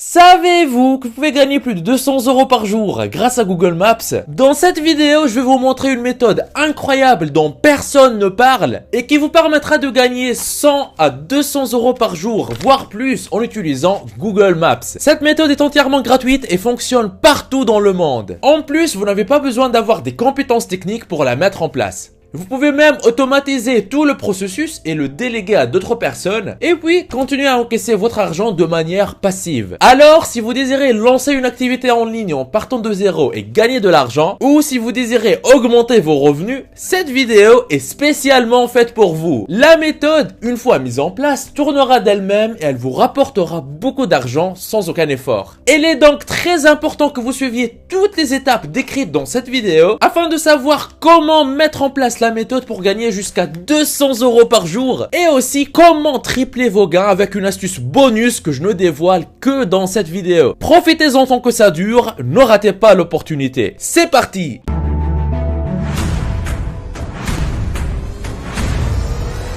Savez-vous que vous pouvez gagner plus de 200 € par jour grâce à Google Maps? Dans cette vidéo, je vais vous montrer une méthode incroyable dont personne ne parle et qui vous permettra de gagner 100 à 200 € par jour, voire plus, en utilisant Google Maps. Cette méthode est entièrement gratuite et fonctionne partout dans le monde. En plus, vous n'avez pas besoin d'avoir des compétences techniques pour la mettre en place. Vous pouvez même automatiser tout le processus et le déléguer à d'autres personnes et puis continuer à encaisser votre argent de manière passive. Alors, si vous désirez lancer une activité en ligne en partant de zéro et gagner de l'argent, ou si vous désirez augmenter vos revenus, cette vidéo est spécialement faite pour vous. La méthode, une fois mise en place, tournera d'elle-même et elle vous rapportera beaucoup d'argent sans aucun effort. Il est donc très important que vous suiviez toutes les étapes décrites dans cette vidéo afin de savoir comment mettre en place la méthode pour gagner jusqu'à 200 € par jour et aussi comment tripler vos gains avec une astuce bonus que je ne dévoile que dans cette vidéo. Profitez-en tant que ça dure, ne ratez pas l'opportunité. C'est parti!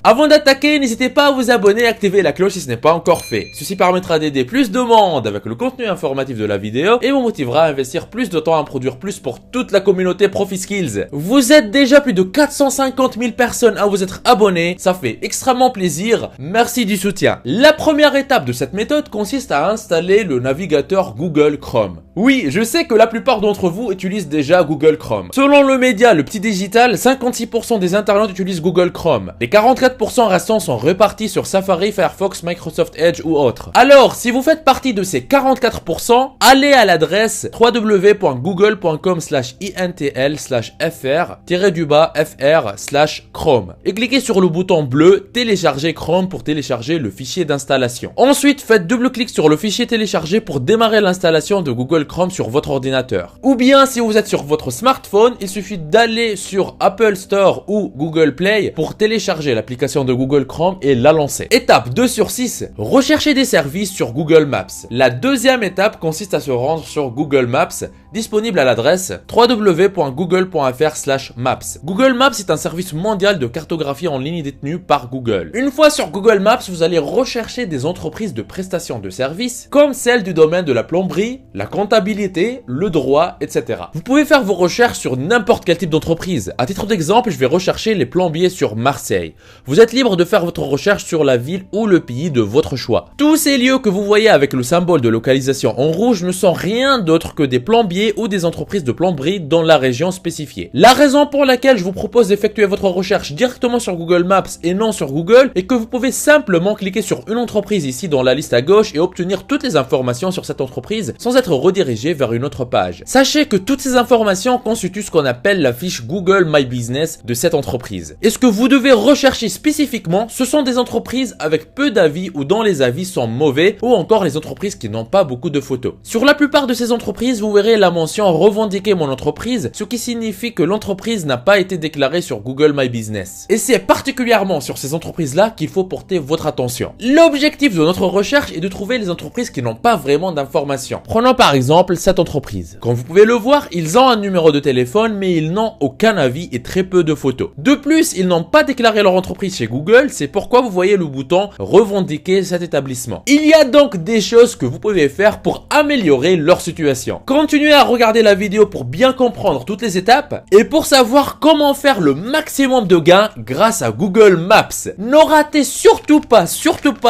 Avant d'attaquer, n'hésitez pas à vous abonner et activer la cloche si ce n'est pas encore fait. Ceci permettra d'aider plus de monde avec le contenu informatif de la vidéo et vous motivera à investir plus de temps à produire plus pour toute la communauté ProfiSkills. Vous êtes déjà plus de 450 000 personnes à vous être abonnés, ça fait extrêmement plaisir, merci du soutien. La première étape de cette méthode consiste à installer le navigateur Google Chrome. Oui, je sais que la plupart d'entre vous utilisent déjà Google Chrome. Selon le média Le Petit Digital, 56% des internautes utilisent Google Chrome. Les 44% restants sont répartis sur Safari, Firefox, Microsoft Edge ou autres. Alors, si vous faites partie de ces 44%, allez à l'adresse www.google.com/intl/fr-fr/Chrome et cliquez sur le bouton bleu télécharger Chrome pour télécharger le fichier d'installation. Ensuite, faites double-clic sur le fichier téléchargé pour démarrer l'installation de Google Chrome sur votre ordinateur. Ou bien, si vous êtes sur votre smartphone, il suffit d'aller sur Apple Store ou Google Play pour télécharger l'application de Google Chrome et la lancer. Étape 2 sur 6, rechercher des services sur Google Maps. La deuxième étape consiste à se rendre sur Google Maps, disponible à l'adresse www.google.fr/maps. Google Maps est un service mondial de cartographie en ligne détenu par Google. Une fois sur Google Maps, vous allez rechercher des entreprises de prestation de services comme celles du domaine de la plomberie, la comptabilité, le droit, etc. Vous pouvez faire vos recherches sur n'importe quel type d'entreprise. À titre d'exemple, je vais rechercher les plombiers sur Marseille. Vous êtes libre de faire votre recherche sur la ville ou le pays de votre choix. Tous ces lieux que vous voyez avec le symbole de localisation en rouge ne sont rien d'autre que des plombiers ou des entreprises de plomberie dans la région spécifiée. La raison pour laquelle je vous propose d'effectuer votre recherche directement sur Google Maps et non sur Google est que vous pouvez simplement cliquer sur une entreprise ici dans la liste à gauche et obtenir toutes les informations sur cette entreprise sans être redirigé vers une autre page. Sachez que toutes ces informations constituent ce qu'on appelle la fiche Google My Business de cette entreprise. Et ce que vous devez rechercher spécifiquement, ce sont des entreprises avec peu d'avis ou dont les avis sont mauvais ou encore les entreprises qui n'ont pas beaucoup de photos. Sur la plupart de ces entreprises, vous verrez la mention revendiquer mon entreprise, ce qui signifie que l'entreprise n'a pas été déclarée sur Google My Business. Et c'est particulièrement sur ces entreprises-là qu'il faut porter votre attention. L'objectif de notre recherche est de trouver les entreprises qui n'ont pas vraiment d'informations. Prenons par exemple cette entreprise. Comme vous pouvez le voir, ils ont un numéro de téléphone mais ils n'ont aucun avis et très peu de photos. De plus, ils n'ont pas déclaré leur entreprise chez Google, c'est pourquoi vous voyez le bouton revendiquer cet établissement. Il y a donc des choses que vous pouvez faire pour améliorer leur situation. Continuez à regarder la vidéo pour bien comprendre toutes les étapes et pour savoir comment faire le maximum de gains grâce à Google Maps. Ne ratez surtout pas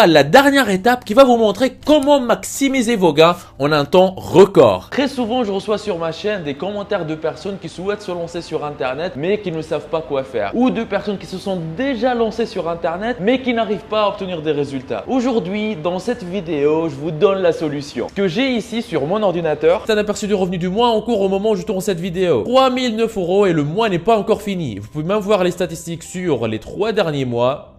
la dernière étape qui va vous montrer comment maximiser vos gains en un temps record. Très souvent, je reçois sur ma chaîne des commentaires de personnes qui souhaitent se lancer sur Internet mais qui ne savent pas quoi faire, ou de personnes qui se sont déjà lancées sur Internet mais qui n'arrivent pas à obtenir des résultats. Aujourd'hui, dans cette vidéo, je vous donne la solution. Ce que j'ai ici sur mon ordinateur, c'est un aperçu du revenu du mois en cours au moment où je tourne cette vidéo. 3009 € et le mois n'est pas encore fini. Vous pouvez même voir les statistiques sur les 3 derniers mois.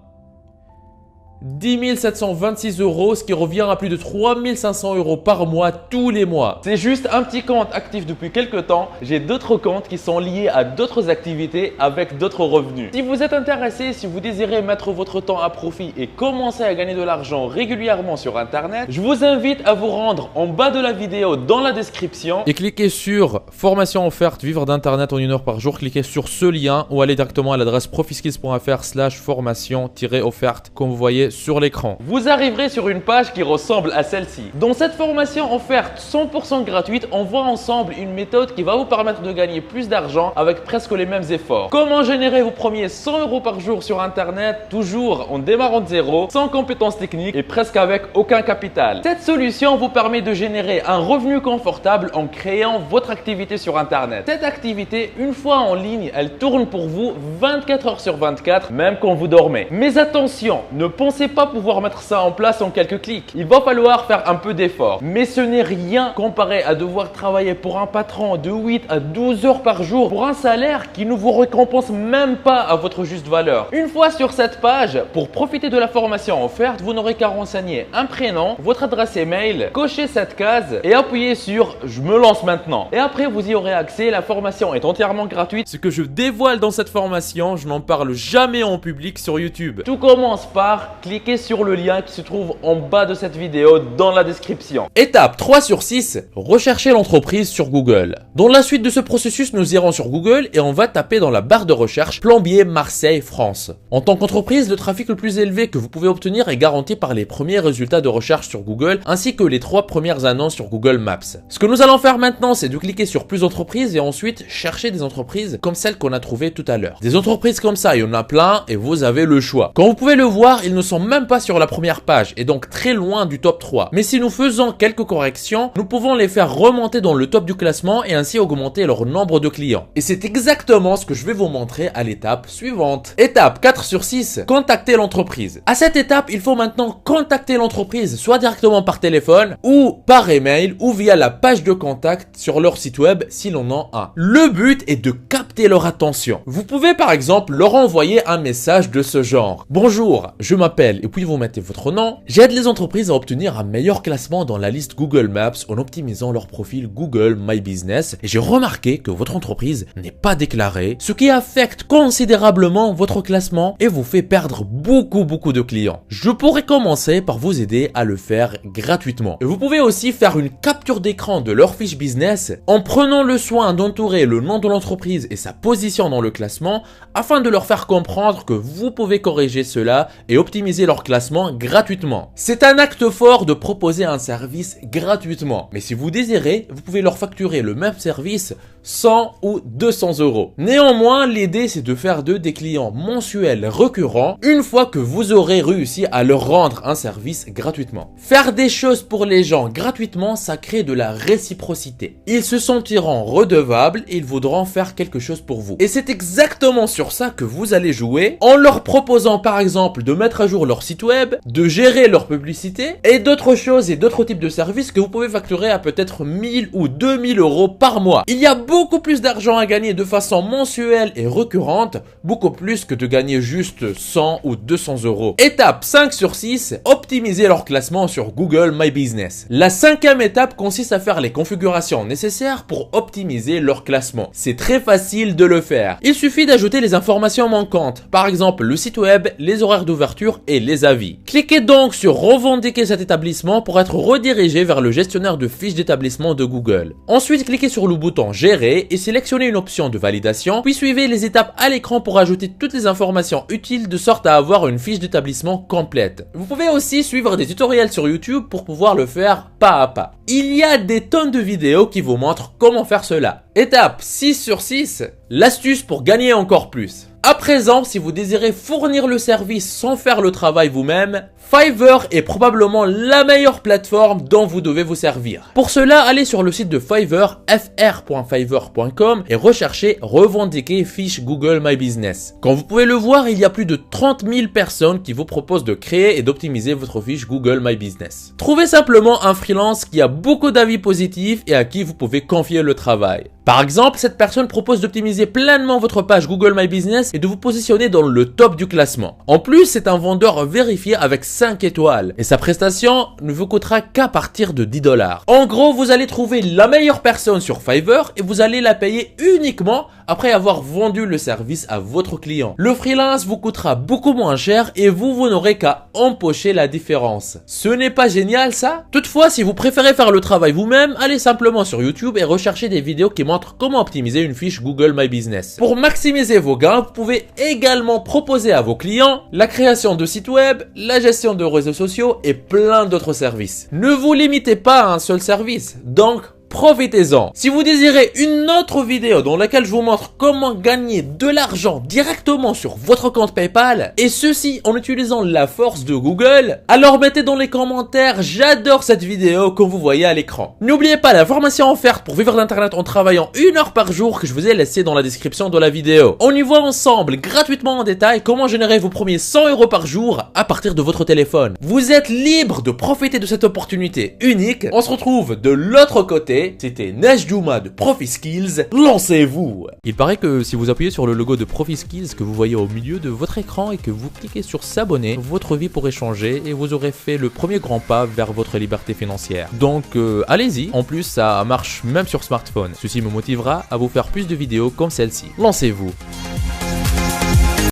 10 726 €, ce qui revient à plus de 3 500 € par mois tous les mois. C'est juste un petit compte actif depuis quelques temps. J'ai d'autres comptes qui sont liés à d'autres activités avec d'autres revenus. Si vous êtes intéressé, si vous désirez mettre votre temps à profit et commencer à gagner de l'argent régulièrement sur Internet, je vous invite à vous rendre en bas de la vidéo dans la description et cliquez sur formation offerte vivre d'Internet en 1 heure par jour. Cliquez sur ce lien ou allez directement à l'adresse profiskills.fr/formation-offerte comme vous voyez sur l'écran. Vous arriverez sur une page qui ressemble à celle-ci. Dans cette formation offerte 100% gratuite, on voit ensemble une méthode qui va vous permettre de gagner plus d'argent avec presque les mêmes efforts. Comment générer vos premiers 100 € par jour sur Internet, toujours en démarrant de zéro, sans compétences techniques et presque avec aucun capital. Cette solution vous permet de générer un revenu confortable en créant votre activité sur Internet. Cette activité, une fois en ligne, elle tourne pour vous 24 heures sur 24, même quand vous dormez. Mais attention, ne pensez pas pouvoir mettre ça en place en quelques clics. Il va falloir faire un peu d'effort. Mais ce n'est rien comparé à devoir travailler pour un patron de 8 à 12 heures par jour pour un salaire qui ne vous récompense même pas à votre juste valeur. Une fois sur cette page, pour profiter de la formation offerte, vous n'aurez qu'à renseigner un prénom, votre adresse email, cocher cette case et appuyer sur « Je me lance maintenant ». Et après, vous y aurez accès. La formation est entièrement gratuite. Ce que je dévoile dans cette formation, je n'en parle jamais en public sur YouTube. Tout commence par cliquer sur le lien qui se trouve en bas de cette vidéo dans la description. Étape 3 sur 6, rechercher l'entreprise sur Google. Dans la suite de ce processus, nous irons sur Google et on va taper dans la barre de recherche plombier Marseille France. En tant qu'entreprise, le trafic le plus élevé que vous pouvez obtenir est garanti par les premiers résultats de recherche sur Google ainsi que les 3 premières annonces sur Google Maps. Ce que nous allons faire maintenant, c'est de cliquer sur plus d'entreprises et ensuite chercher des entreprises comme celles qu'on a trouvées tout à l'heure. Des entreprises comme ça, il y en a plein et vous avez le choix. Comme vous pouvez le voir, ils ne sont même pas sur la première page et donc très loin du top 3. Mais si nous faisons quelques corrections, nous pouvons les faire remonter dans le top du classement et ainsi augmenter leur nombre de clients. Et c'est exactement ce que je vais vous montrer à l'étape suivante. Étape 4 sur 6, contacter l'entreprise. À cette étape, il faut maintenant contacter l'entreprise, soit directement par téléphone ou par email ou via la page de contact sur leur site web s'ils en ont un. Le but est de capter leur attention. Vous pouvez par exemple leur envoyer un message de ce genre. Bonjour, je m'appelle, et puis vous mettez votre nom. J'aide les entreprises à obtenir un meilleur classement dans la liste Google Maps en optimisant leur profil Google My Business et j'ai remarqué que votre entreprise n'est pas déclarée, ce qui affecte considérablement votre classement et vous fait perdre beaucoup de clients. Je pourrais commencer par vous aider à le faire gratuitement. Et vous pouvez aussi faire une capture d'écran de leur fiche business en prenant le soin d'entourer le nom de l'entreprise et sa position dans le classement afin de leur faire comprendre que vous pouvez corriger cela et optimiser leur classement gratuitement. C'est un acte fort de proposer un service gratuitement. Mais si vous désirez, vous pouvez leur facturer le même service 100 ou 200 €. Néanmoins, l'idée c'est de faire d'eux des clients mensuels récurrents une fois que vous aurez réussi à leur rendre un service gratuitement. Faire des choses pour les gens gratuitement, ça crée de la réciprocité. Ils se sentiront redevables et ils voudront faire quelque chose pour vous. Et c'est exactement sur ça que vous allez jouer en leur proposant par exemple de mettre à jour leur site web, de gérer leur publicité et d'autres choses et d'autres types de services que vous pouvez facturer à peut-être 1000 ou 2000 € par mois. Il y a beaucoup plus d'argent à gagner de façon mensuelle et récurrente, beaucoup plus que de gagner juste 100 ou 200 €. Étape 5 sur 6, optimiser leur classement sur Google My Business. La 5e étape consiste à faire les configurations nécessaires pour optimiser leur classement. C'est très facile de le faire. Il suffit d'ajouter les informations manquantes, par exemple le site web, les horaires d'ouverture et les avis. Cliquez donc sur revendiquer cet établissement pour être redirigé vers le gestionnaire de fiches d'établissement de Google. Ensuite, cliquez sur le bouton gérer et sélectionnez une option de validation, puis suivez les étapes à l'écran pour ajouter toutes les informations utiles de sorte à avoir une fiche d'établissement complète. Vous pouvez aussi suivre des tutoriels sur YouTube pour pouvoir le faire pas à pas. Il y a des tonnes de vidéos qui vous montrent comment faire cela. Étape 6 sur 6, l'astuce pour gagner encore plus. À présent, si vous désirez fournir le service sans faire le travail vous-même, Fiverr est probablement la meilleure plateforme dont vous devez vous servir. Pour cela, allez sur le site de Fiverr, fr.fiverr.com et recherchez revendiquer fiche Google My Business. Comme vous pouvez le voir, il y a plus de 30 000 personnes qui vous proposent de créer et d'optimiser votre fiche Google My Business. Trouvez simplement un freelance qui a beaucoup d'avis positifs et à qui vous pouvez confier le travail. Par exemple, cette personne propose d'optimiser pleinement votre page Google My Business et de vous positionner dans le top du classement. En plus, c'est un vendeur vérifié avec 5 étoiles et sa prestation ne vous coûtera qu'à partir de 10 $. En gros, vous allez trouver la meilleure personne sur Fiverr et vous allez la payer uniquement après avoir vendu le service à votre client. Le freelance vous coûtera beaucoup moins cher et vous n'aurez qu'à empocher la différence. Ce n'est pas génial ça? Toutefois, si vous préférez faire le travail vous-même, allez simplement sur YouTube et recherchez des vidéos qui montrent montre comment optimiser une fiche Google My Business. Pour maximiser vos gains, vous pouvez également proposer à vos clients la création de sites web, la gestion de réseaux sociaux et plein d'autres services. Ne vous limitez pas à un seul service, donc profitez-en. Si vous désirez une autre vidéo dans laquelle je vous montre comment gagner de l'argent directement sur votre compte PayPal, et ceci en utilisant la force de Google, alors mettez dans les commentaires « J'adore cette vidéo » comme vous voyez à l'écran. N'oubliez pas la formation offerte pour vivre d'internet en travaillant 1 heure par jour que je vous ai laissé dans la description de la vidéo. On y voit ensemble gratuitement en détail comment générer vos premiers 100 € par jour à partir de votre téléphone. Vous êtes libre de profiter de cette opportunité unique. On se retrouve de l'autre côté. C'était Najdouma de ProfiSkills, lancez-vous! Il paraît que si vous appuyez sur le logo de ProfiSkills que vous voyez au milieu de votre écran et que vous cliquez sur s'abonner, votre vie pourrait changer et vous aurez fait le premier grand pas vers votre liberté financière. Donc allez-y, en plus ça marche même sur smartphone. Ceci me motivera à vous faire plus de vidéos comme celle-ci. Lancez-vous!